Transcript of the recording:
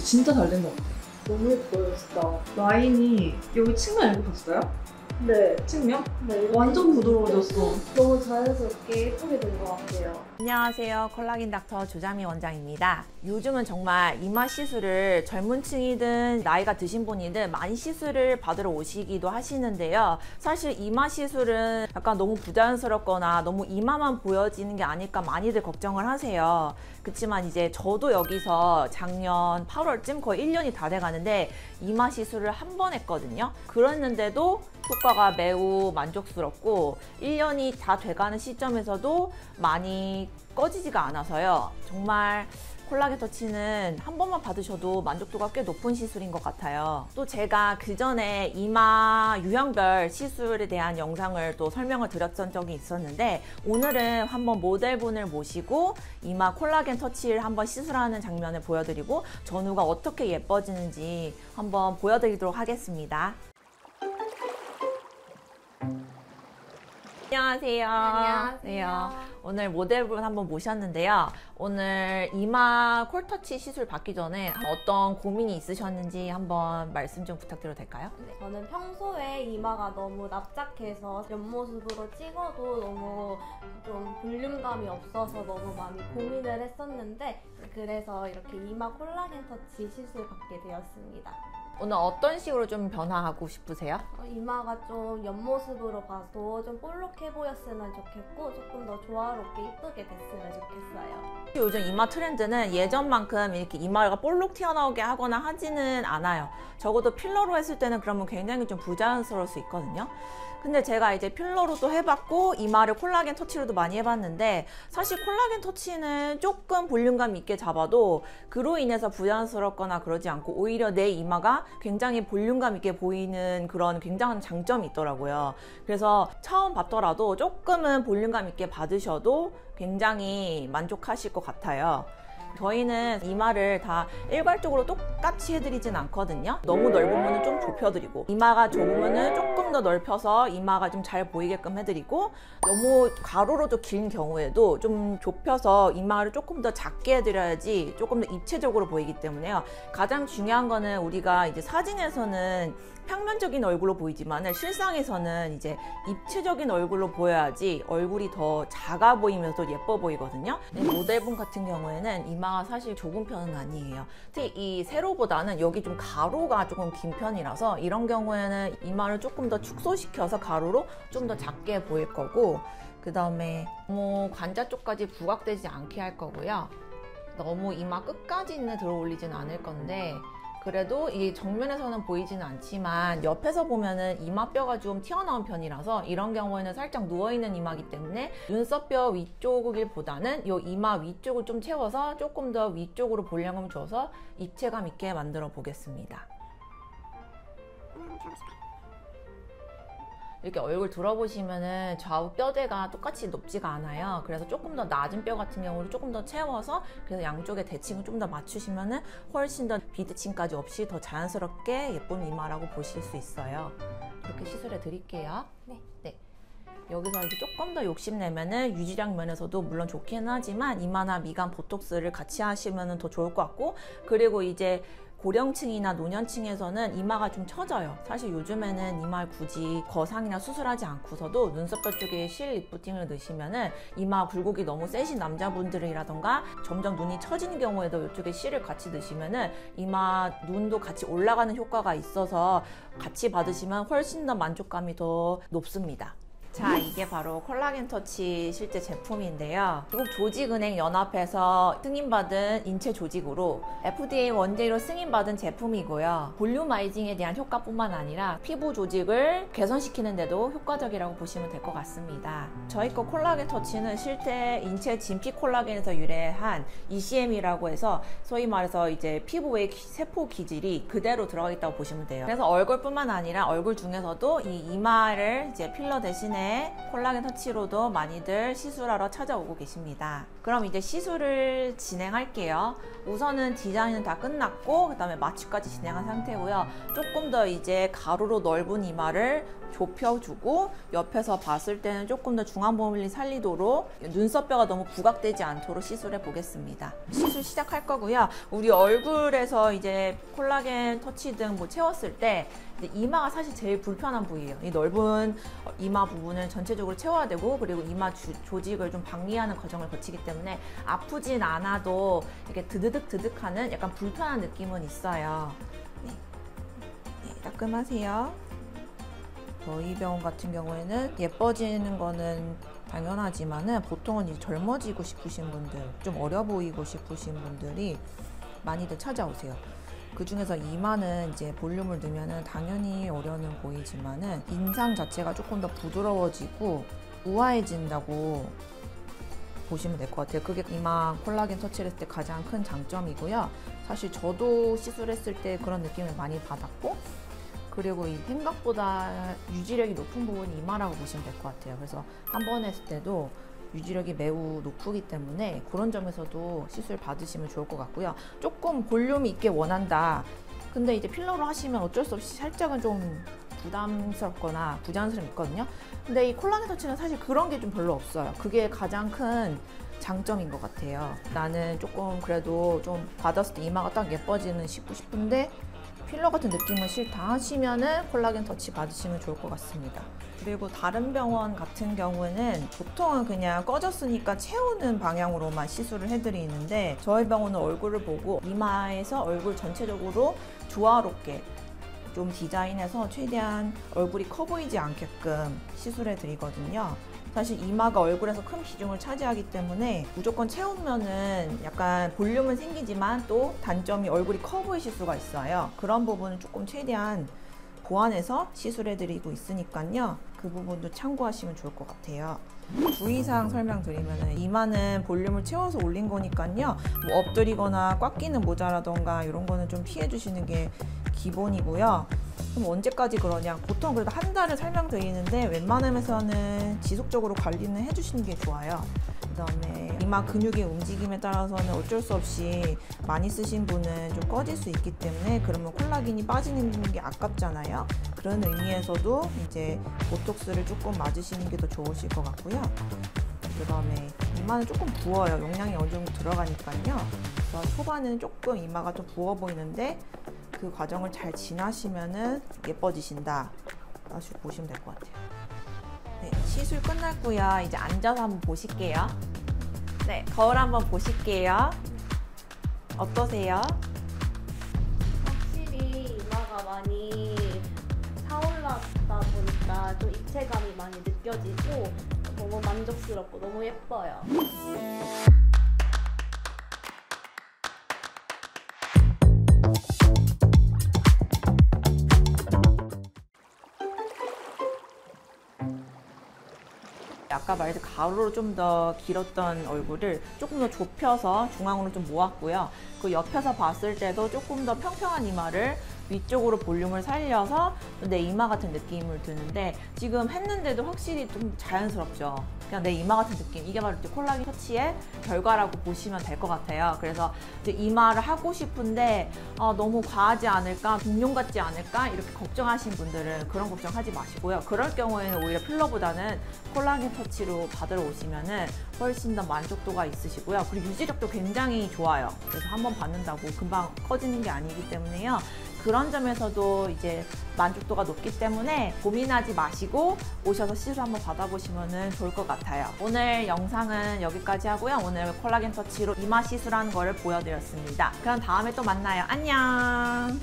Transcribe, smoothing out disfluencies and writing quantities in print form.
진짜 잘 된 것 같아요. 너무 예뻐요, 진짜. 라인이 여기 측면 이렇게 봤어요? 네. 측면? 네, 완전 부드러워졌어. 너무 자연스럽게 예쁘게 된 것 같아요. 안녕하세요. 콜라겐 닥터 조자미 원장입니다. 요즘은 정말 이마 시술을 젊은 층이든 나이가 드신 분이든 많이 시술을 받으러 오시기도 하시는데요. 사실 이마 시술은 약간 너무 부자연스럽거나 너무 이마만 보여지는 게 아닐까 많이들 걱정을 하세요. 그렇지만 이제 저도 여기서 작년 8월쯤 거의 1년이 다 돼가는데 이마 시술을 한 번 했거든요. 그랬는데도 효과가 매우 만족스럽고 1년이 다 돼가는 시점에서도 많이 꺼지지가 않아서요. 정말 콜라겐 터치는 한 번만 받으셔도 만족도가 꽤 높은 시술인 것 같아요. 또 제가 그 전에 이마 유형별 시술에 대한 영상을 또 설명을 드렸던 적이 있었는데 오늘은 한번 모델분을 모시고 이마 콜라겐 터치를 한번 시술하는 장면을 보여드리고 전후가 어떻게 예뻐지는지 한번 보여드리도록 하겠습니다. 안녕하세요. 안녕하세요. 오늘 모델분 한번 모셨는데요. 오늘 이마 콜터치 시술 받기 전에 어떤 고민이 있으셨는지 한번 말씀 좀 부탁드려도 될까요? 네, 저는 평소에 이마가 너무 납작해서 옆모습으로 찍어도 너무 좀 볼륨감이 없어서 너무 많이 고민을 했었는데 그래서 이렇게 이마 콜라겐 터치 시술 받게 되었습니다. 오늘 어떤 식으로 좀 변화하고 싶으세요? 이마가 좀 옆모습으로 봐도 좀 볼록해 보였으면 좋겠고 조금 더 조화롭게 이쁘게 됐으면 좋겠어요. 요즘 이마 트렌드는 예전만큼 이렇게 이마가 볼록 튀어나오게 하거나 하지는 않아요. 적어도 필러로 했을 때는 그러면 굉장히 좀 부자연스러울 수 있거든요. 근데 제가 이제 필러로도 해봤고 이마를 콜라겐 터치로도 많이 해봤는데 사실 콜라겐 터치는 조금 볼륨감 있게 잡아도 그로 인해서 부자연스럽거나 그러지 않고 오히려 내 이마가 굉장히 볼륨감 있게 보이는 그런 굉장한 장점이 있더라고요. 그래서 처음 받더라도 조금은 볼륨감 있게 받으셔도 굉장히 만족하실 것 같아요. 저희는 이마를 다 일괄적으로 똑같이 해드리진 않거든요. 너무 넓으면 좀 좁혀드리고 이마가 좁으면 조금 더 넓혀서 이마가 좀 잘 보이게끔 해드리고 너무 가로로 긴 경우에도 좀 좁혀서 이마를 조금 더 작게 해드려야지 조금 더 입체적으로 보이기 때문에요. 가장 중요한 거는 우리가 이제 사진에서는 평면적인 얼굴로 보이지만 실상에서는 이제 입체적인 얼굴로 보여야지 얼굴이 더 작아 보이면서 예뻐 보이거든요. 모델분 같은 경우에는 이마가 사실 좁은 편은 아니에요. 특히 이 세로보다는 여기 좀 가로가 조금 긴 편이라서 이런 경우에는 이마를 조금 더 축소시켜서 가로로 좀 더 작게 보일 거고 그 다음에 너무 관자 쪽까지 부각되지 않게 할 거고요. 너무 이마 끝까지는 들어 올리진 않을 건데 그래도 이 정면에서는 보이지는 않지만 옆에서 보면은 이마뼈가 좀 튀어나온 편이라서 이런 경우에는 살짝 누워있는 이마이기 때문에 눈썹뼈 위쪽일보다는 이 이마 위쪽을 좀 채워서 조금 더 위쪽으로 볼륨을 줘서 입체감 있게 만들어 보겠습니다. 이렇게 얼굴 들어보시면은 좌우 뼈대가 똑같이 높지가 않아요. 그래서 조금 더 낮은 뼈 같은 경우를 조금 더 채워서 그래서 양쪽의 대칭을 좀 더 맞추시면은 훨씬 더 비대칭까지 없이 더 자연스럽게 예쁜 이마라고 보실 수 있어요. 이렇게 시술해 드릴게요. 네. 여기서 이제 조금 더 욕심내면은 유지량 면에서도 물론 좋기는 하지만 이마나 미간 보톡스를 같이 하시면 더 좋을 것 같고 그리고 이제 고령층이나 노년층에서는 이마가 좀 처져요. 사실 요즘에는 이마를 굳이 거상이나 수술하지 않고서도 눈썹뼈 쪽에 실 리프팅을 넣으시면은 이마 굴곡이 너무 세신 남자분들이라던가 점점 눈이 처지는 경우에도 이쪽에 실을 같이 넣으시면은 이마 눈도 같이 올라가는 효과가 있어서 같이 받으시면 훨씬 더 만족감이 더 높습니다. 자, 이게 바로 콜라겐 터치 실제 제품인데요. 미국 조직은행 연합에서 승인받은 인체 조직으로 FDA 원재료 승인받은 제품이고요. 볼륨아이징에 대한 효과뿐만 아니라 피부 조직을 개선시키는 데도 효과적이라고 보시면 될 것 같습니다. 저희 거 콜라겐 터치는 실제 인체 진피 콜라겐에서 유래한 ECM이라고 해서 소위 말해서 이제 피부의 세포 기질이 그대로 들어가 있다고 보시면 돼요. 그래서 얼굴뿐만 아니라 얼굴 중에서도 이 이마를 이제 필러 대신에 콜라겐 터치로도 많이들 시술하러 찾아오고 계십니다. 그럼 이제 시술을 진행할게요. 우선은 디자인은 다 끝났고 그 다음에 마취까지 진행한 상태고요. 조금 더 이제 가로로 넓은 이마를 좁혀주고 옆에서 봤을 때는 조금 더 중앙부분을 살리도록 눈썹뼈가 너무 부각되지 않도록 시술해 보겠습니다. 시술 시작할 거고요. 우리 얼굴에서 이제 콜라겐 터치 등 뭐 채웠을 때 이마가 사실 제일 불편한 부위예요. 이 넓은 이마 부분을 전체적으로 채워야 되고 그리고 이마 조직을 좀 박리하는 과정을 거치기 때문에 아프진 않아도 이렇게 드드득하는 약간 불편한 느낌은 있어요. 네. 네, 따끔하세요. 저희 병원 같은 경우에는 예뻐지는 거는 당연하지만은 보통은 이제 젊어지고 싶으신 분들, 좀 어려 보이고 싶으신 분들이 많이들 찾아오세요. 그 중에서 이마는 이제 볼륨을 넣으면은 당연히 어려는 보이지만은 인상 자체가 조금 더 부드러워지고 우아해진다고 보시면 될 것 같아요. 그게 이마 콜라겐 터치를 했을 때 가장 큰 장점이고요. 사실 저도 시술했을 때 그런 느낌을 많이 받았고 그리고 이 생각보다 유지력이 높은 부분이 이마라고 보시면 될 것 같아요. 그래서 한 번 했을 때도 유지력이 매우 높기 때문에 그런 점에서도 시술 받으시면 좋을 것 같고요. 조금 볼륨이 있게 원한다. 근데 이제 필러로 하시면 어쩔 수 없이 살짝은 좀 부담스럽거나 부자연스러움이 있거든요. 근데 이 콜라겐 터치는 사실 그런 게 좀 별로 없어요. 그게 가장 큰 장점인 것 같아요. 나는 조금 그래도 좀 받았을 때 이마가 딱 예뻐지는 싶은데 필러 같은 느낌은 싫다 하시면은 콜라겐 터치 받으시면 좋을 것 같습니다. 그리고 다른 병원 같은 경우에는 보통은 그냥 꺼졌으니까 채우는 방향으로만 시술을 해드리는데 저희 병원은 얼굴을 보고 이마에서 얼굴 전체적으로 조화롭게 좀 디자인해서 최대한 얼굴이 커 보이지 않게끔 시술해 드리거든요. 사실 이마가 얼굴에서 큰 비중을 차지하기 때문에 무조건 채우면은 약간 볼륨은 생기지만 또 단점이 얼굴이 커 보이실 수가 있어요. 그런 부분은 조금 최대한 보완해서 시술해드리고 있으니까요. 그 부분도 참고하시면 좋을 것 같아요. 주의사항 설명드리면 이마는 볼륨을 채워서 올린 거니까요. 뭐 엎드리거나 꽉 끼는 모자라던가 이런 거는 좀 피해 주시는 게 기본이고요. 그럼 언제까지 그러냐? 보통 그래도 한 달을 설명드리는데 웬만하면서는 지속적으로 관리는 해주시는 게 좋아요. 그다음에 이마 근육의 움직임에 따라서는 어쩔 수 없이 많이 쓰신 분은 좀 꺼질 수 있기 때문에 그러면 콜라겐이 빠지는 게 아깝잖아요. 그런 의미에서도 이제 보톡스를 조금 맞으시는 게 더 좋으실 것 같고요. 그다음에 이마는 조금 부어요. 용량이 어느 정도 들어가니까요. 그래서 초반에는 조금 이마가 좀 부어 보이는데 그 과정을 잘 지나시면은 예뻐지신다. 다시 보시면 될 것 같아요. 네, 시술 끝났고요. 이제 앉아서 한번 보실게요. 네, 거울 한번 보실게요. 어떠세요? 확실히 이마가 많이 차올랐다 보니까 좀 입체감이 많이 느껴지고 너무 만족스럽고 너무 예뻐요. 아까 말했듯이 가로로 좀 더 길었던 얼굴을 조금 더 좁혀서 중앙으로 좀 모았고요. 그 옆에서 봤을 때도 조금 더 평평한 이마를 위쪽으로 볼륨을 살려서 내 이마 같은 느낌을 드는데 지금 했는데도 확실히 좀 자연스럽죠. 그냥 내 이마 같은 느낌. 이게 바로 이제 콜라겐 터치의 결과라고 보시면 될 것 같아요. 그래서 이제 이마를 하고 싶은데 너무 과하지 않을까, 공룡 같지 않을까 이렇게 걱정하신 분들은 그런 걱정하지 마시고요. 그럴 경우에는 오히려 필러보다는 콜라겐 터치로 받으러 오시면은 훨씬 더 만족도가 있으시고요. 그리고 유지력도 굉장히 좋아요. 그래서 한번 받는다고 금방 커지는 게 아니기 때문에요. 그런 점에서도 이제 만족도가 높기 때문에 고민하지 마시고 오셔서 시술 한번 받아보시면 좋을 것 같아요. 오늘 영상은 여기까지 하고요. 오늘 콜라겐 터치로 이마 시술하는 거를 보여드렸습니다. 그럼 다음에 또 만나요. 안녕.